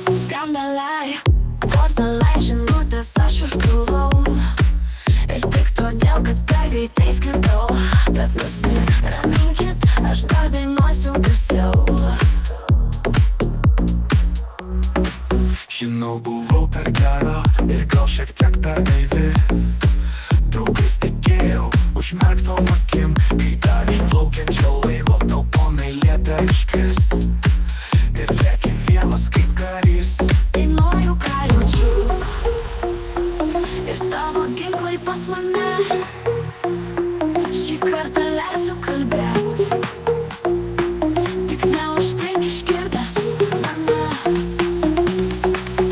Skandalai, portalai žinutės aš užkliuvau. Ir tik todėl, kad per greitai sklidau. Bet nusiraminkit, aš dar dainuosiu garsiau. Žinau, buvau per gera ir gal šiek tiek per naivi. Draugais tikėjau, užmerktom akim, kai dar išplaukiančio laivo tau ponai liepia iškrist. Ir lėki vienas kaip karys. Dainuoju, ką jaučiu. Ir tavo ginklai pas mane. Šį kartą leisiu kalbėt. Tik neužspring išgirdęs mane.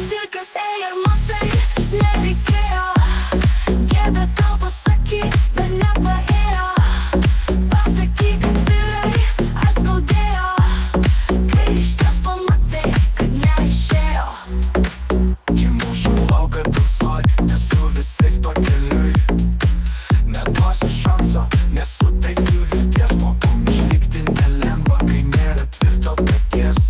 Cirkas ėjo ir matai, nereikėjo gėdą tau pasakyt, bet nepaėjo. Pasakyk atvirai, ar skaudėjo, kai išties pamatai, kad neišėjo. Į mūšio lauką tamsoj, nesu visais pakeliui. Neduosiu šanso, nesuteiksiu vilties. Žmogum išlikti nelengva, kai nėra tvirto peties.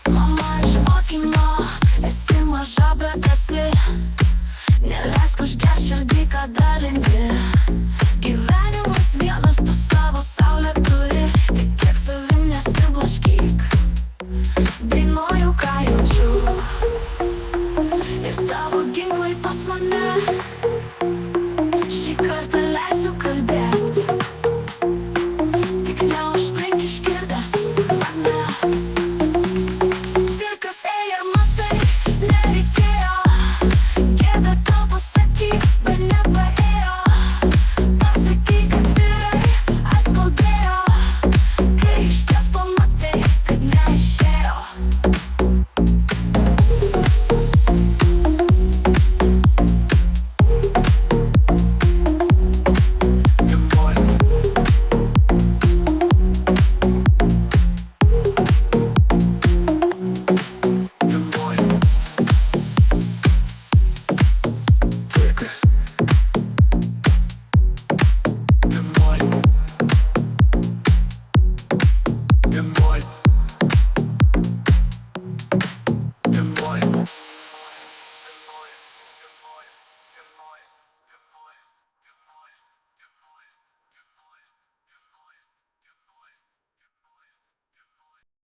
Mama išmokino, esi maža, bet esi. Neleisk užgest širdį, kad dalinti.